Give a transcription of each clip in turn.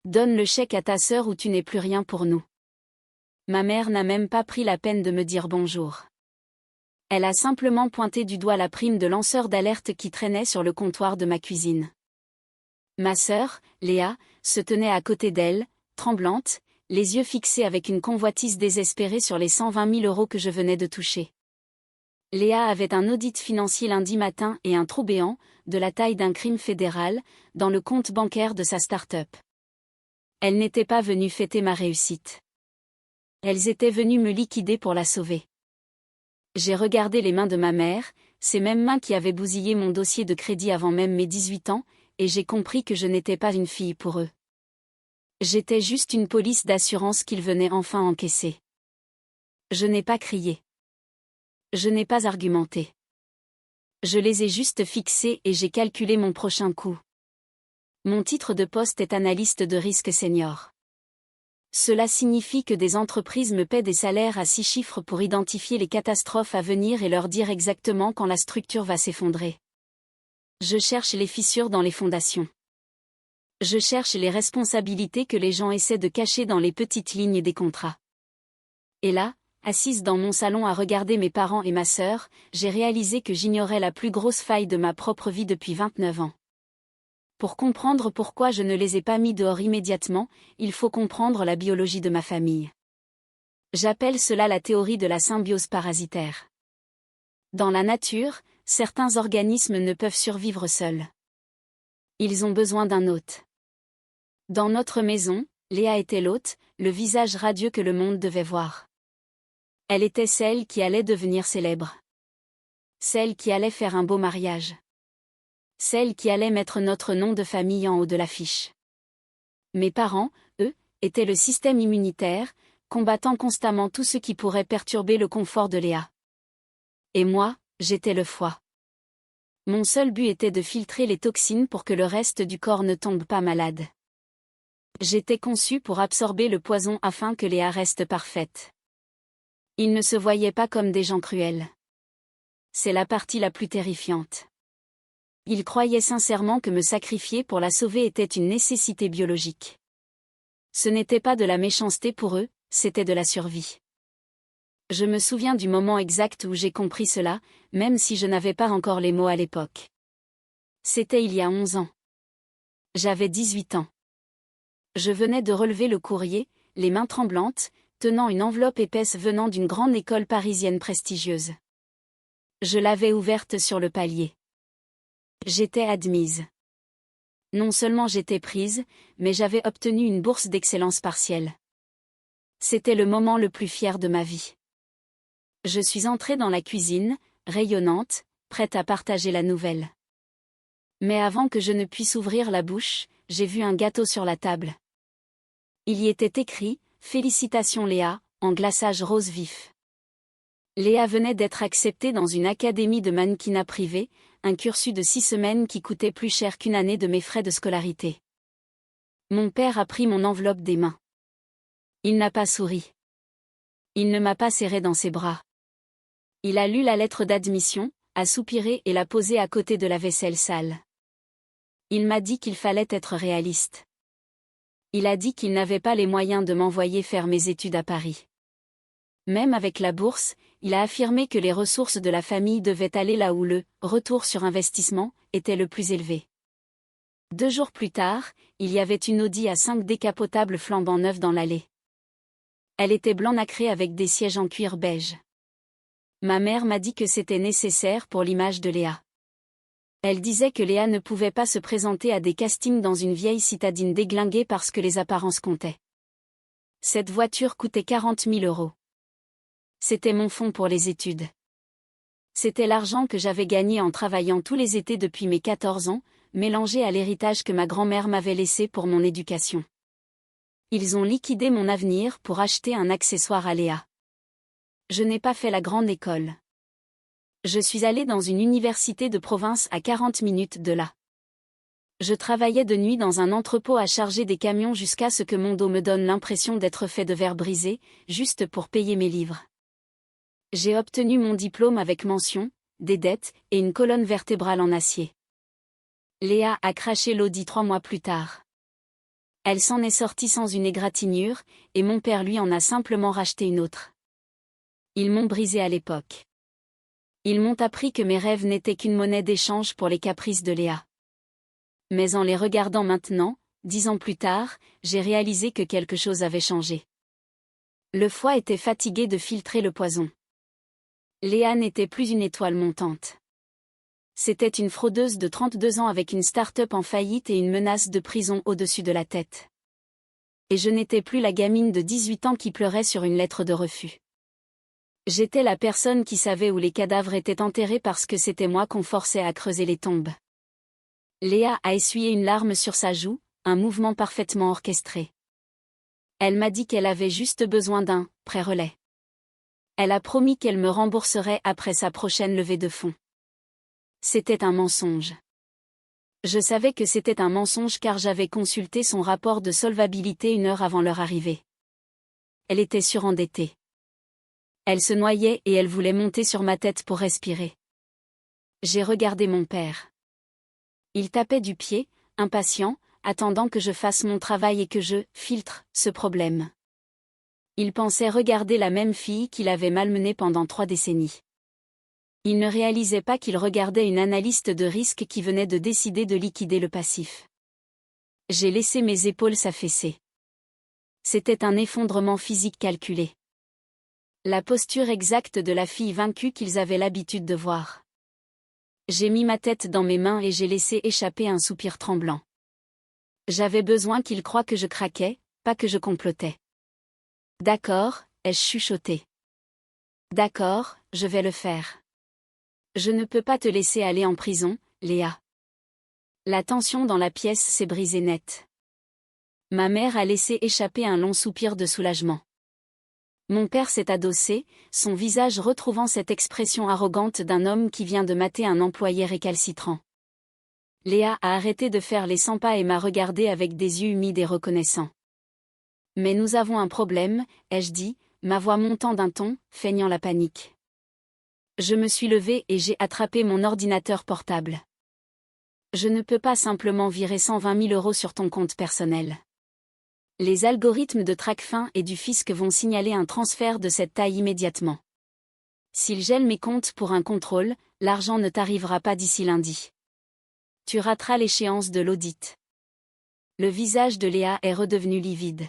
Donne le chèque à ta sœur ou tu n'es plus rien pour nous. Ma mère n'a même pas pris la peine de me dire bonjour. Elle a simplement pointé du doigt la prime de lanceur d'alerte qui traînait sur le comptoir de ma cuisine. Ma sœur, Léa, se tenait à côté d'elle, tremblante, les yeux fixés avec une convoitise désespérée sur les 120 000 € que je venais de toucher. Léa avait un audit financier lundi matin et un trou béant, de la taille d'un crime fédéral, dans le compte bancaire de sa start-up. Elle n'était pas venue fêter ma réussite. Elles étaient venues me liquider pour la sauver. J'ai regardé les mains de ma mère, ces mêmes mains qui avaient bousillé mon dossier de crédit avant même mes 18 ans, et j'ai compris que je n'étais pas une fille pour eux. J'étais juste une police d'assurance qu'ils venaient enfin encaisser. Je n'ai pas crié. Je n'ai pas argumenté. Je les ai juste fixés et j'ai calculé mon prochain coup. Mon titre de poste est analyste de risque senior. Cela signifie que des entreprises me paient des salaires à 6 chiffres pour identifier les catastrophes à venir et leur dire exactement quand la structure va s'effondrer. Je cherche les fissures dans les fondations. Je cherche les responsabilités que les gens essaient de cacher dans les petites lignes des contrats. Et là, assise dans mon salon à regarder mes parents et ma sœur, j'ai réalisé que j'ignorais la plus grosse faille de ma propre vie depuis 29 ans. Pour comprendre pourquoi je ne les ai pas mis dehors immédiatement, il faut comprendre la biologie de ma famille. J'appelle cela la théorie de la symbiose parasitaire. Dans la nature, certains organismes ne peuvent survivre seuls. Ils ont besoin d'un hôte. Dans notre maison, Léa était l'hôte, le visage radieux que le monde devait voir. Elle était celle qui allait devenir célèbre. Celle qui allait faire un beau mariage. Celle qui allait mettre notre nom de famille en haut de l'affiche. Mes parents, eux, étaient le système immunitaire, combattant constamment tout ce qui pourrait perturber le confort de Léa. Et moi, j'étais le foie. Mon seul but était de filtrer les toxines pour que le reste du corps ne tombe pas malade. J'étais conçue pour absorber le poison afin que Léa reste parfaite. Ils ne se voyaient pas comme des gens cruels. C'est la partie la plus terrifiante. Ils croyaient sincèrement que me sacrifier pour la sauver était une nécessité biologique. Ce n'était pas de la méchanceté pour eux, c'était de la survie. Je me souviens du moment exact où j'ai compris cela, même si je n'avais pas encore les mots à l'époque. C'était il y a 11 ans. J'avais 18 ans. Je venais de relever le courrier, les mains tremblantes, tenant une enveloppe épaisse venant d'une grande école parisienne prestigieuse. Je l'avais ouverte sur le palier. J'étais admise. Non seulement j'étais prise, mais j'avais obtenu une bourse d'excellence partielle. C'était le moment le plus fier de ma vie. Je suis entrée dans la cuisine, rayonnante, prête à partager la nouvelle. Mais avant que je ne puisse ouvrir la bouche, j'ai vu un gâteau sur la table. Il y était écrit « Félicitations Léa », en glaçage rose vif. Léa venait d'être acceptée dans une académie de mannequinat privée, un cursus de 6 semaines qui coûtait plus cher qu'une année de mes frais de scolarité. Mon père a pris mon enveloppe des mains. Il n'a pas souri. Il ne m'a pas serré dans ses bras. Il a lu la lettre d'admission, a soupiré et l'a posée à côté de la vaisselle sale. Il m'a dit qu'il fallait être réaliste. Il a dit qu'il n'avait pas les moyens de m'envoyer faire mes études à Paris. Même avec la bourse, il a affirmé que les ressources de la famille devaient aller là où le « retour sur investissement » était le plus élevé. 2 jours plus tard, il y avait une Audi A5 décapotable flambant neuve dans l'allée. Elle était blanc nacré avec des sièges en cuir beige. Ma mère m'a dit que c'était nécessaire pour l'image de Léa. Elle disait que Léa ne pouvait pas se présenter à des castings dans une vieille citadine déglinguée parce que les apparences comptaient. Cette voiture coûtait 40 000 €. C'était mon fonds pour les études. C'était l'argent que j'avais gagné en travaillant tous les étés depuis mes 14 ans, mélangé à l'héritage que ma grand-mère m'avait laissé pour mon éducation. Ils ont liquidé mon avenir pour acheter un accessoire à Léa. Je n'ai pas fait la grande école. Je suis allée dans une université de province à 40 minutes de là. Je travaillais de nuit dans un entrepôt à charger des camions jusqu'à ce que mon dos me donne l'impression d'être fait de verre brisé, juste pour payer mes livres. J'ai obtenu mon diplôme avec mention, des dettes et une colonne vertébrale en acier. Léa a craché l'Audi 3 mois plus tard. Elle s'en est sortie sans une égratignure, et mon père lui en a simplement racheté une autre. Ils m'ont brisé à l'époque. Ils m'ont appris que mes rêves n'étaient qu'une monnaie d'échange pour les caprices de Léa. Mais en les regardant maintenant, 10 ans plus tard, j'ai réalisé que quelque chose avait changé. Le foie était fatigué de filtrer le poison. Léa n'était plus une étoile montante. C'était une fraudeuse de 32 ans avec une start-up en faillite et une menace de prison au-dessus de la tête. Et je n'étais plus la gamine de 18 ans qui pleurait sur une lettre de refus. J'étais la personne qui savait où les cadavres étaient enterrés parce que c'était moi qu'on forçait à creuser les tombes. Léa a essuyé une larme sur sa joue, un mouvement parfaitement orchestré. Elle m'a dit qu'elle avait juste besoin d'un pré-relais. Elle a promis qu'elle me rembourserait après sa prochaine levée de fonds. C'était un mensonge. Je savais que c'était un mensonge car j'avais consulté son rapport de solvabilité 1 heure avant leur arrivée. Elle était surendettée. Elle se noyait et elle voulait monter sur ma tête pour respirer. J'ai regardé mon père. Il tapait du pied, impatient, attendant que je fasse mon travail et que je filtre ce problème. Il pensait regarder la même fille qu'il avait malmenée pendant 3 décennies. Il ne réalisait pas qu'il regardait une analyste de risque qui venait de décider de liquider le passif. J'ai laissé mes épaules s'affaisser. C'était un effondrement physique calculé. La posture exacte de la fille vaincue qu'ils avaient l'habitude de voir. J'ai mis ma tête dans mes mains et j'ai laissé échapper un soupir tremblant. J'avais besoin qu'ils croient que je craquais, pas que je complotais. D'accord, ai-je chuchoté. D'accord, je vais le faire. Je ne peux pas te laisser aller en prison, Léa. La tension dans la pièce s'est brisée net. Ma mère a laissé échapper un long soupir de soulagement. Mon père s'est adossé, son visage retrouvant cette expression arrogante d'un homme qui vient de mater un employé récalcitrant. Léa a arrêté de faire les 100 pas et m'a regardé avec des yeux humides et reconnaissants. Mais nous avons un problème, ai-je dit, ma voix montant d'un ton, feignant la panique. Je me suis levée et j'ai attrapé mon ordinateur portable. Je ne peux pas simplement virer 120 000 € sur ton compte personnel. Les algorithmes de Tracfin et du fisc vont signaler un transfert de cette taille immédiatement. S'ils gèlent mes comptes pour un contrôle, l'argent ne t'arrivera pas d'ici lundi. Tu rateras l'échéance de l'audit. Le visage de Léa est redevenu livide.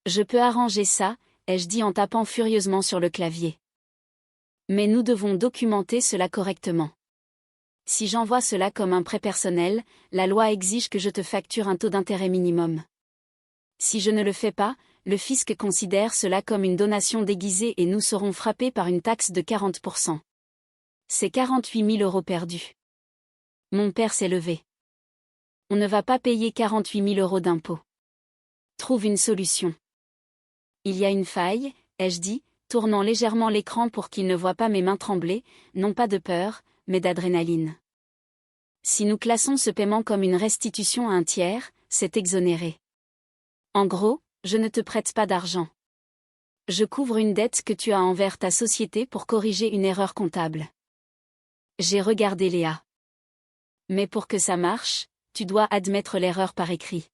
Je peux arranger ça, ai-je dit en tapant furieusement sur le clavier. Mais nous devons documenter cela correctement. Si j'envoie cela comme un prêt personnel, la loi exige que je te facture un taux d'intérêt minimum. Si je ne le fais pas, le fisc considère cela comme une donation déguisée et nous serons frappés par une taxe de 40%. C'est 48 000 € perdus. Mon père s'est levé. On ne va pas payer 48 000 € d'impôts. Trouve une solution. Il y a une faille, ai-je dit, tournant légèrement l'écran pour qu'il ne voie pas mes mains trembler, non pas de peur, mais d'adrénaline. Si nous classons ce paiement comme une restitution à un tiers, c'est exonéré. En gros, je ne te prête pas d'argent. Je couvre une dette que tu as envers ta société pour corriger une erreur comptable. J'ai regardé Léa. Mais pour que ça marche, tu dois admettre l'erreur par écrit.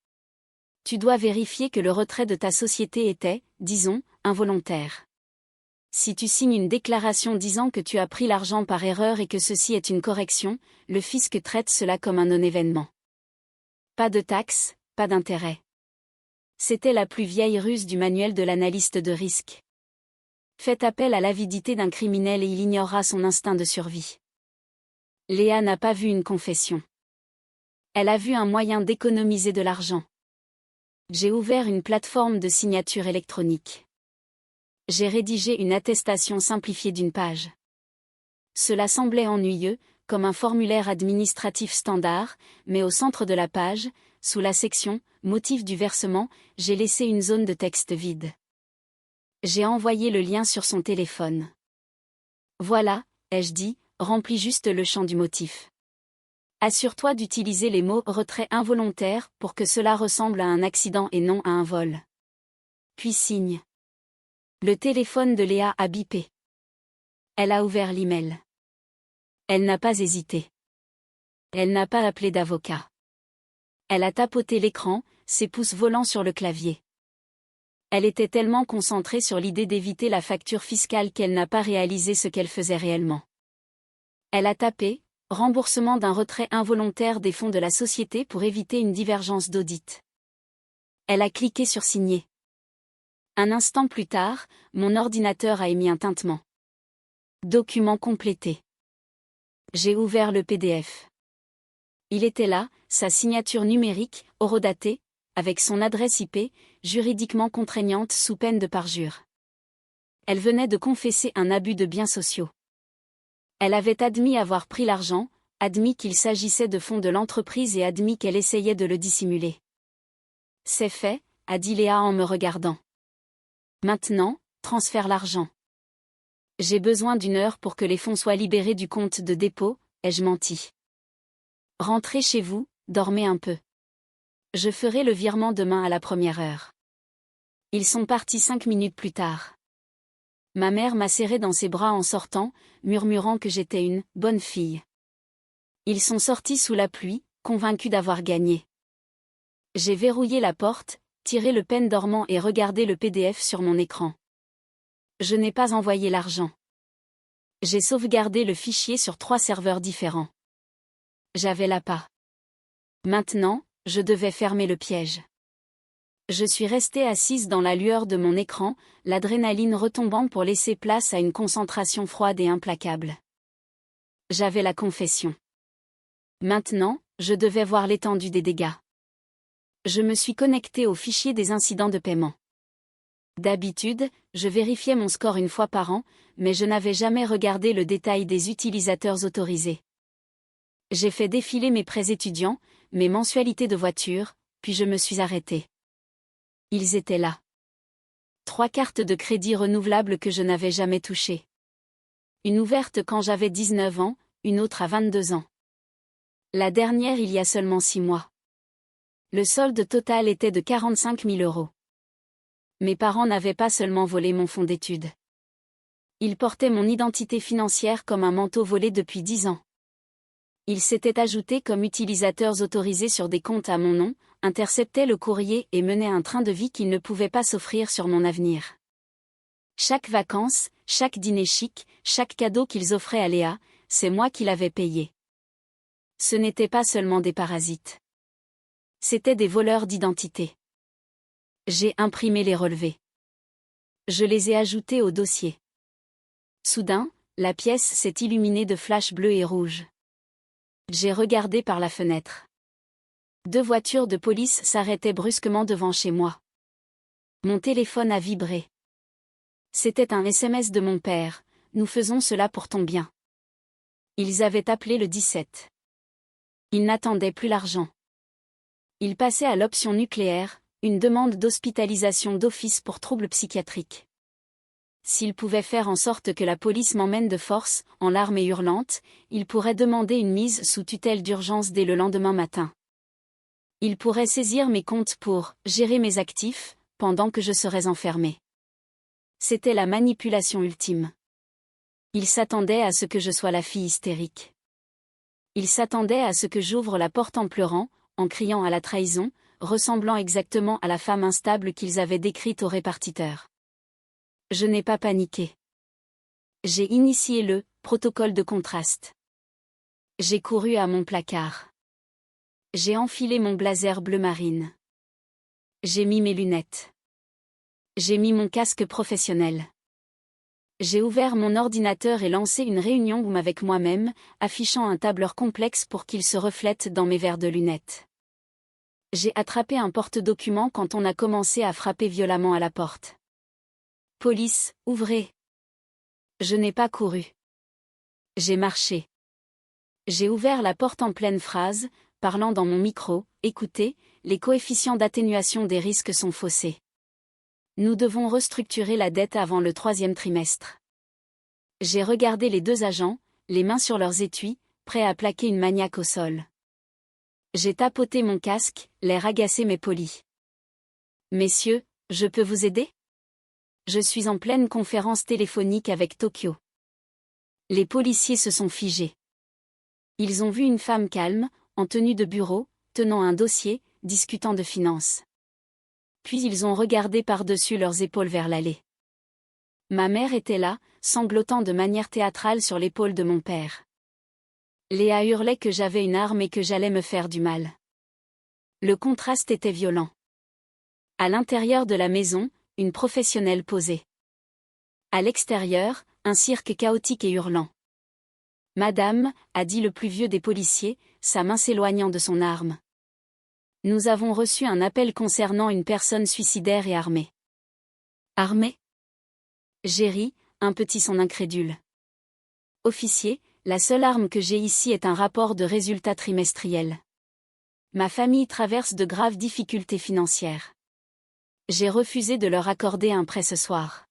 Tu dois vérifier que le retrait de ta société était, disons, involontaire. Si tu signes une déclaration disant que tu as pris l'argent par erreur et que ceci est une correction, le fisc traite cela comme un non-événement. Pas de taxe, pas d'intérêt. C'était la plus vieille ruse du manuel de l'analyste de risque. Faites appel à l'avidité d'un criminel et il ignorera son instinct de survie. Léa n'a pas vu une confession. Elle a vu un moyen d'économiser de l'argent. J'ai ouvert une plateforme de signature électronique. J'ai rédigé une attestation simplifiée d'une page. Cela semblait ennuyeux, comme un formulaire administratif standard, mais au centre de la page, sous la section « Motif du versement », j'ai laissé une zone de texte vide. J'ai envoyé le lien sur son téléphone. Voilà, ai-je dit, remplis juste le champ du motif. Assure-toi d'utiliser les mots « retrait involontaire » pour que cela ressemble à un accident et non à un vol. Puis signe. Le téléphone de Léa a bipé. Elle a ouvert l'email. Elle n'a pas hésité. Elle n'a pas appelé d'avocat. Elle a tapoté l'écran, ses pouces volant sur le clavier. Elle était tellement concentrée sur l'idée d'éviter la facture fiscale qu'elle n'a pas réalisé ce qu'elle faisait réellement. Elle a tapé « Remboursement d'un retrait involontaire des fonds de la société pour éviter une divergence d'audit ». Elle a cliqué sur « Signer ». Un instant plus tard, mon ordinateur a émis un tintement. Document complété. J'ai ouvert le PDF. Il était là, sa signature numérique, horodatée, avec son adresse IP, juridiquement contraignante sous peine de parjure. Elle venait de confesser un abus de biens sociaux. Elle avait admis avoir pris l'argent, admis qu'il s'agissait de fonds de l'entreprise et admis qu'elle essayait de le dissimuler. C'est fait, a dit Léa en me regardant. Maintenant, transfère l'argent. J'ai besoin d'une heure pour que les fonds soient libérés du compte de dépôt, ai-je menti. Rentrez chez vous, dormez un peu. Je ferai le virement demain à la première heure. Ils sont partis 5 minutes plus tard. Ma mère m'a serré dans ses bras en sortant, murmurant que j'étais une « bonne fille ». Ils sont sortis sous la pluie, convaincus d'avoir gagné. J'ai verrouillé la porte, tiré le pen dormant et regardé le PDF sur mon écran. Je n'ai pas envoyé l'argent. J'ai sauvegardé le fichier sur 3 serveurs différents. J'avais l'appât. Maintenant, je devais fermer le piège. Je suis restée assise dans la lueur de mon écran, l'adrénaline retombant pour laisser place à une concentration froide et implacable. J'avais la confession. Maintenant, je devais voir l'étendue des dégâts. Je me suis connectée au fichier des incidents de paiement. D'habitude, je vérifiais mon score une fois par an, mais je n'avais jamais regardé le détail des utilisateurs autorisés. J'ai fait défiler mes prêts étudiants, mes mensualités de voiture, puis je me suis arrêtée. Ils étaient là. 3 cartes de crédit renouvelables que je n'avais jamais touchées. Une ouverte quand j'avais 19 ans, une autre à 22 ans. La dernière il y a seulement 6 mois. Le solde total était de 45 000 €. Mes parents n'avaient pas seulement volé mon fonds d'études. Ils portaient mon identité financière comme un manteau volé depuis 10 ans. Ils s'étaient ajoutés comme utilisateurs autorisés sur des comptes à mon nom, interceptaient le courrier et menaient un train de vie qu'ils ne pouvaient pas s'offrir sur mon avenir. Chaque vacances, chaque dîner chic, chaque cadeau qu'ils offraient à Léa, c'est moi qui l'avais payé. Ce n'étaient pas seulement des parasites. C'étaient des voleurs d'identité. J'ai imprimé les relevés. Je les ai ajoutés au dossier. Soudain, la pièce s'est illuminée de flashs bleus et rouges. J'ai regardé par la fenêtre. 2 voitures de police s'arrêtaient brusquement devant chez moi. Mon téléphone a vibré. C'était un SMS de mon père, « Nous faisons cela pour ton bien ». Ils avaient appelé le 17. Ils n'attendaient plus l'argent. Ils passaient à l'option nucléaire, une demande d'hospitalisation d'office pour troubles psychiatriques. S'ils pouvaient faire en sorte que la police m'emmène de force, en larmes et hurlantes, ils pourraient demander une mise sous tutelle d'urgence dès le lendemain matin. Ils pourraient saisir mes comptes pour gérer mes actifs, pendant que je serais enfermée. C'était la manipulation ultime. Ils s'attendaient à ce que je sois la fille hystérique. Ils s'attendaient à ce que j'ouvre la porte en pleurant, en criant à la trahison, ressemblant exactement à la femme instable qu'ils avaient décrite au répartiteur. Je n'ai pas paniqué. J'ai initié le protocole de contraste. J'ai couru à mon placard. J'ai enfilé mon blazer bleu marine. J'ai mis mes lunettes. J'ai mis mon casque professionnel. J'ai ouvert mon ordinateur et lancé une réunion avec moi-même, affichant un tableur complexe pour qu'il se reflète dans mes verres de lunettes. J'ai attrapé un porte-document quand on a commencé à frapper violemment à la porte. Police, ouvrez. Je n'ai pas couru. J'ai marché. J'ai ouvert la porte en pleine phrase, parlant dans mon micro, écoutez, les coefficients d'atténuation des risques sont faussés. Nous devons restructurer la dette avant le 3e trimestre. J'ai regardé les 2 agents, les mains sur leurs étuis, prêts à plaquer une maniaque au sol. J'ai tapoté mon casque, l'air agacé mais poli. Messieurs, je peux vous aider ? Je suis en pleine conférence téléphonique avec Tokyo. Les policiers se sont figés. Ils ont vu une femme calme, en tenue de bureau, tenant un dossier, discutant de finances. Puis ils ont regardé par-dessus leurs épaules vers l'allée. Ma mère était là, sanglotant de manière théâtrale sur l'épaule de mon père. Léa hurlait que j'avais une arme et que j'allais me faire du mal. Le contraste était violent. À l'intérieur de la maison, une professionnelle posait. À l'extérieur, un cirque chaotique et hurlant. Madame, a dit le plus vieux des policiers, sa main s'éloignant de son arme. Nous avons reçu un appel concernant une personne suicidaire et armée. Armée ? J'ai ri, un petit son incrédule. Officier, la seule arme que j'ai ici est un rapport de résultats trimestriels. Ma famille traverse de graves difficultés financières. J'ai refusé de leur accorder un prêt ce soir.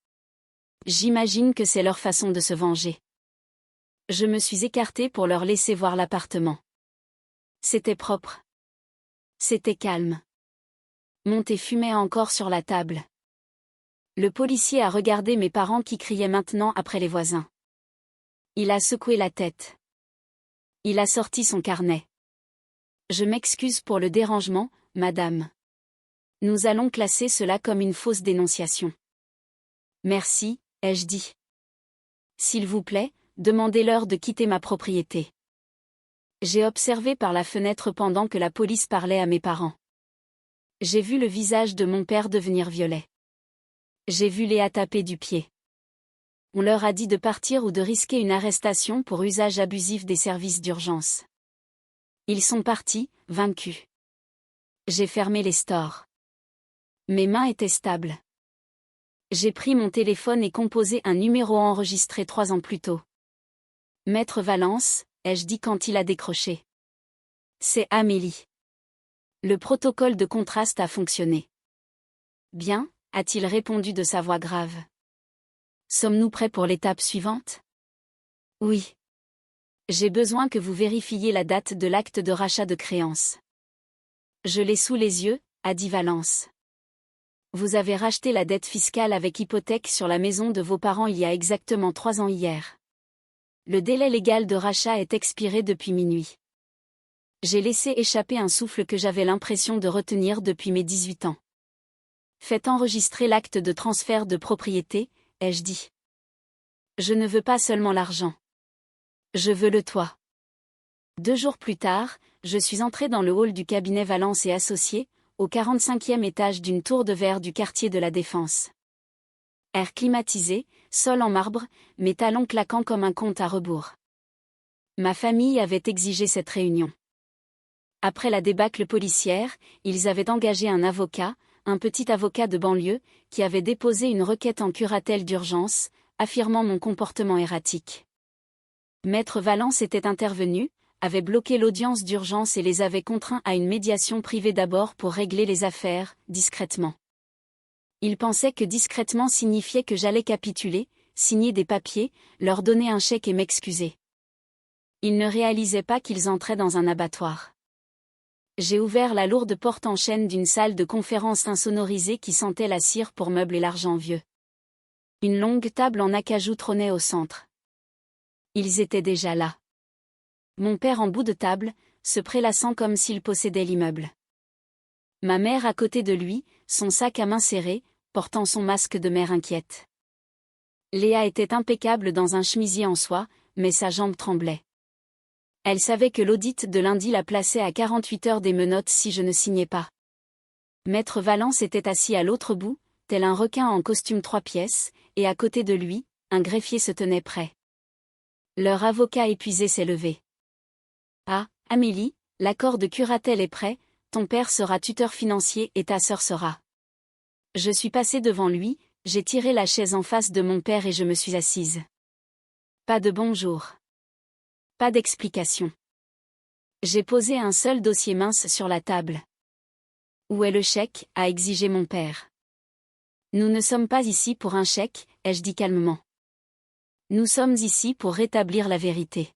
J'imagine que c'est leur façon de se venger. Je me suis écartée pour leur laisser voir l'appartement. C'était propre. C'était calme. Mon thé fumait encore sur la table. Le policier a regardé mes parents qui criaient maintenant après les voisins. Il a secoué la tête. Il a sorti son carnet. Je m'excuse pour le dérangement, madame. Nous allons classer cela comme une fausse dénonciation. Merci, ai-je dit. S'il vous plaît, demandez-leur de quitter ma propriété. J'ai observé par la fenêtre pendant que la police parlait à mes parents. J'ai vu le visage de mon père devenir violet. J'ai vu Léa taper du pied. On leur a dit de partir ou de risquer une arrestation pour usage abusif des services d'urgence. Ils sont partis, vaincus. J'ai fermé les stores. Mes mains étaient stables. J'ai pris mon téléphone et composé un numéro enregistré 3 ans plus tôt. Maître Valence, ai-je dit quand il a décroché. C'est Amélie. Le protocole de contraste a fonctionné. Bien, a-t-il répondu de sa voix grave. Sommes-nous prêts pour l'étape suivante? Oui. J'ai besoin que vous vérifiiez la date de l'acte de rachat de créances. Je l'ai sous les yeux, a dit Valence. Vous avez racheté la dette fiscale avec hypothèque sur la maison de vos parents il y a exactement 3 ans hier. Le délai légal de rachat est expiré depuis minuit. J'ai laissé échapper un souffle que j'avais l'impression de retenir depuis mes 18 ans. Faites enregistrer l'acte de transfert de propriété, ai-je dit. Je ne veux pas seulement l'argent. Je veux le toit. 2 jours plus tard, je suis entré dans le hall du cabinet Valence et Associés, au 45e étage d'une tour de verre du quartier de la Défense. Air climatisé, sol en marbre, mes talons claquant comme un compte à rebours. Ma famille avait exigé cette réunion. Après la débâcle policière, ils avaient engagé un avocat, un petit avocat de banlieue, qui avait déposé une requête en curatelle d'urgence, affirmant mon comportement erratique. Maître Valence était intervenu, avait bloqué l'audience d'urgence et les avait contraints à une médiation privée d'abord pour régler les affaires, discrètement. Il pensait que discrètement signifiait que j'allais capituler, signer des papiers, leur donner un chèque et m'excuser. Il ne réalisait pas qu'ils entraient dans un abattoir. J'ai ouvert la lourde porte en chêne d'une salle de conférence insonorisée qui sentait la cire pour meubles et l'argent vieux. Une longue table en acajou trônait au centre. Ils étaient déjà là. Mon père en bout de table, se prélassant comme s'il possédait l'immeuble. Ma mère à côté de lui, son sac à main serré, portant son masque de mère inquiète. Léa était impeccable dans un chemisier en soie, mais sa jambe tremblait. Elle savait que l'audit de lundi la plaçait à 48 heures des menottes si je ne signais pas. Maître Valence était assis à l'autre bout, tel un requin en costume 3 pièces, et à côté de lui, un greffier se tenait prêt. Leur avocat épuisé s'est levé. Ah, Amélie, l'accord de curatelle est prêt, ton père sera tuteur financier et ta sœur sera. Je suis passée devant lui, j'ai tiré la chaise en face de mon père et je me suis assise. Pas de bonjour. Pas d'explication. J'ai posé un seul dossier mince sur la table. Où est le chèque, a exigé mon père. Nous ne sommes pas ici pour un chèque, ai-je dit calmement. Nous sommes ici pour rétablir la vérité.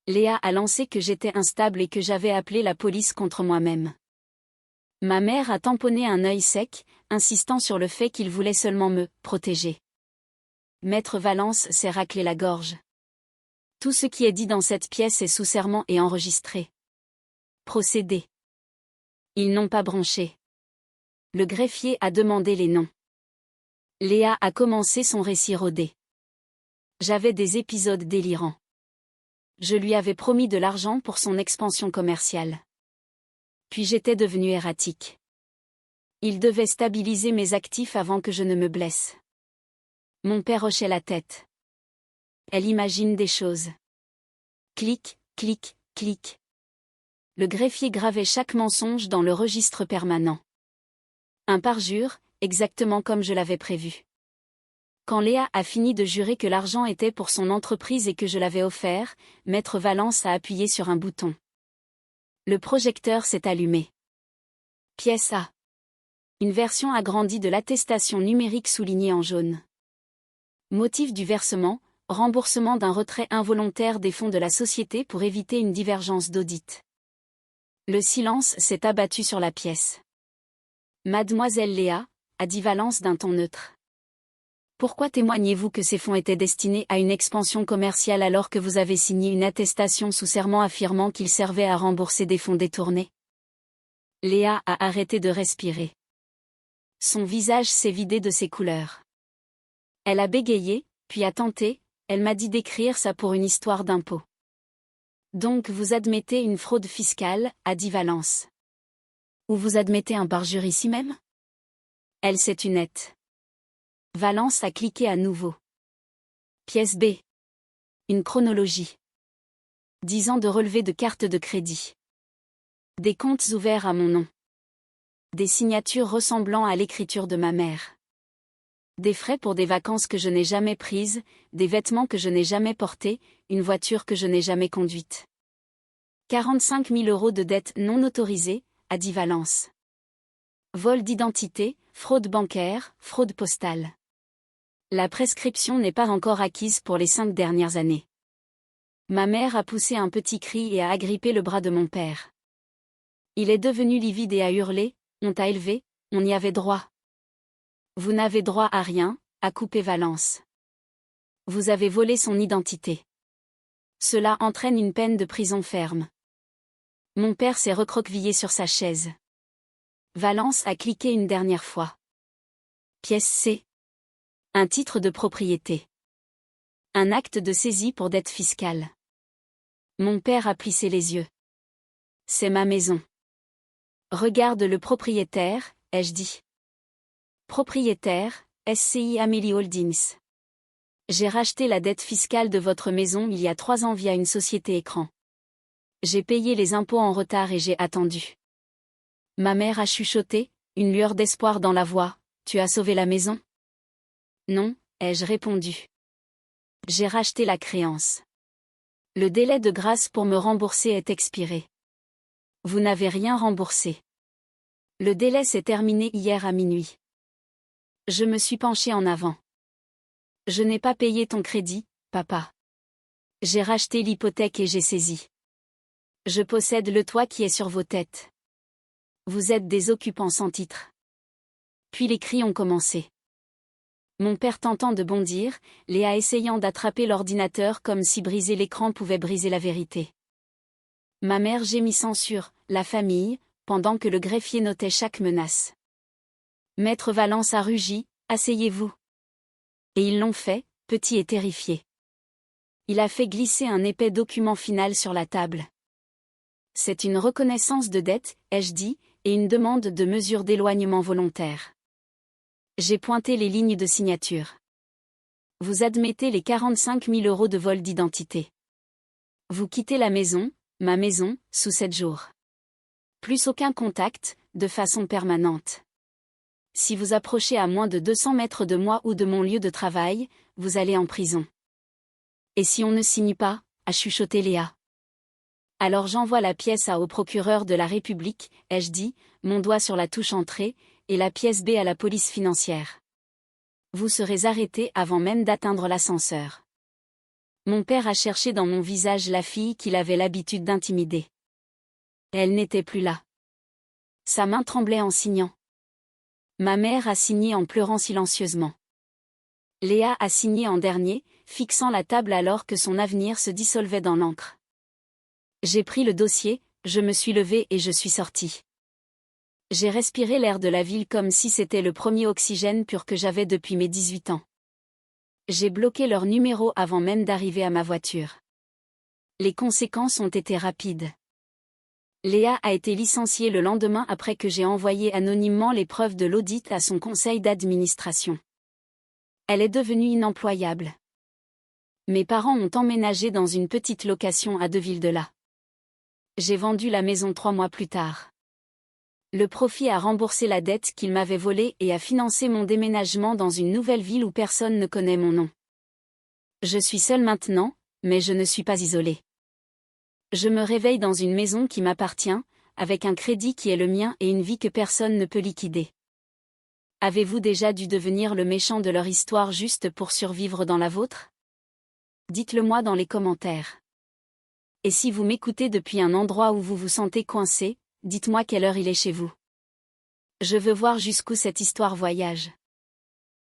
Léa a lancé que j'étais instable et que j'avais appelé la police contre moi-même. Ma mère a tamponné un œil sec, insistant sur le fait qu'il voulait seulement me protéger. Maître Valence s'est raclé la gorge. Tout ce qui est dit dans cette pièce est sous serment et enregistré. Procédez. Ils n'ont pas bronché. Le greffier a demandé les noms. Léa a commencé son récit rodé. J'avais des épisodes délirants. Je lui avais promis de l'argent pour son expansion commerciale. Puis j'étais devenue erratique. Il devait stabiliser mes actifs avant que je ne me blesse. Mon père hochait la tête. Elle imagine des choses. Clic, clic, clic. Le greffier gravait chaque mensonge dans le registre permanent. Un parjure, exactement comme je l'avais prévu. Quand Léa a fini de jurer que l'argent était pour son entreprise et que je l'avais offert, Maître Valence a appuyé sur un bouton. Le projecteur s'est allumé. Pièce A. Une version agrandie de l'attestation numérique soulignée en jaune. Motif du versement, remboursement d'un retrait involontaire des fonds de la société pour éviter une divergence d'audit. Le silence s'est abattu sur la pièce. Mademoiselle Léa, a dit Valence d'un ton neutre. Pourquoi témoignez-vous que ces fonds étaient destinés à une expansion commerciale alors que vous avez signé une attestation sous serment affirmant qu'ils servaient à rembourser des fonds détournés? Léa a arrêté de respirer. Son visage s'est vidé de ses couleurs. Elle a bégayé, puis a tenté, elle m'a dit d'écrire ça pour une histoire d'impôt. Donc vous admettez une fraude fiscale, a dit Valence. Ou vous admettez un parjure ici même? Elle s'est tue net. Valence a cliqué à nouveau. Pièce B. Une chronologie. 10 ans de relevé de carte de crédit. Des comptes ouverts à mon nom. Des signatures ressemblant à l'écriture de ma mère. Des frais pour des vacances que je n'ai jamais prises, des vêtements que je n'ai jamais portés, une voiture que je n'ai jamais conduite. 45 000 € de dettes non autorisées, a dit Valence. Vol d'identité, fraude bancaire, fraude postale. La prescription n'est pas encore acquise pour les 5 dernières années. Ma mère a poussé un petit cri et a agrippé le bras de mon père. Il est devenu livide et a hurlé, on t'a élevé, on y avait droit. Vous n'avez droit à rien, a coupé Valence. Vous avez volé son identité. Cela entraîne une peine de prison ferme. Mon père s'est recroquevillé sur sa chaise. Valence a cliqué une dernière fois. Pièce C. Un titre de propriété. Un acte de saisie pour dette fiscale. Mon père a plissé les yeux. C'est ma maison. Regarde le propriétaire, ai-je dit. Propriétaire, SCI Amélie Holdings. J'ai racheté la dette fiscale de votre maison il y a 3 ans via une société écran. J'ai payé les impôts en retard et j'ai attendu. Ma mère a chuchoté, une lueur d'espoir dans la voix. Tu as sauvé la maison? Non, ai-je répondu. J'ai racheté la créance. Le délai de grâce pour me rembourser est expiré. Vous n'avez rien remboursé. Le délai s'est terminé hier à minuit. Je me suis penché en avant. Je n'ai pas payé ton crédit, papa. J'ai racheté l'hypothèque et j'ai saisi. Je possède le toit qui est sur vos têtes. Vous êtes des occupants sans titre. Puis les cris ont commencé. Mon père tentant de bondir, Léa essayant d'attraper l'ordinateur comme si briser l'écran pouvait briser la vérité. Ma mère gémissant sur « la famille », pendant que le greffier notait chaque menace. Maître Valence a rugi « asseyez-vous ». Et ils l'ont fait, petit et terrifié. Il a fait glisser un épais document final sur la table. C'est une reconnaissance de dette, ai-je dit, et une demande de mesure d'éloignement volontaire. J'ai pointé les lignes de signature. Vous admettez les 45 000 € de vol d'identité. Vous quittez la maison, ma maison, sous 7 jours. Plus aucun contact, de façon permanente. Si vous approchez à moins de 200 mètres de moi ou de mon lieu de travail, vous allez en prison. Et si on ne signe pas, a chuchoté Léa. Alors j'envoie la pièce A au procureur de la République, ai-je dit, mon doigt sur la touche entrée, et la pièce B à la police financière. Vous serez arrêté avant même d'atteindre l'ascenseur. Mon père a cherché dans mon visage la fille qu'il avait l'habitude d'intimider. Elle n'était plus là. Sa main tremblait en signant. Ma mère a signé en pleurant silencieusement. Léa a signé en dernier, fixant la table alors que son avenir se dissolvait dans l'encre. J'ai pris le dossier, je me suis levée et je suis sortie. J'ai respiré l'air de la ville comme si c'était le premier oxygène pur que j'avais depuis mes 18 ans. J'ai bloqué leur numéro avant même d'arriver à ma voiture. Les conséquences ont été rapides. Léa a été licenciée le lendemain après que j'ai envoyé anonymement les preuves de l'audit à son conseil d'administration. Elle est devenue inemployable. Mes parents ont emménagé dans une petite location à 2 villes de là. J'ai vendu la maison 3 mois plus tard. Le profit a remboursé la dette qu'ils m'avaient volée et a financé mon déménagement dans une nouvelle ville où personne ne connaît mon nom. Je suis seule maintenant, mais je ne suis pas isolée. Je me réveille dans une maison qui m'appartient, avec un crédit qui est le mien et une vie que personne ne peut liquider. Avez-vous déjà dû devenir le méchant de leur histoire juste pour survivre dans la vôtre? Dites-le-moi dans les commentaires. Et si vous m'écoutez depuis un endroit où vous vous sentez coincé, dites-moi quelle heure il est chez vous. Je veux voir jusqu'où cette histoire voyage.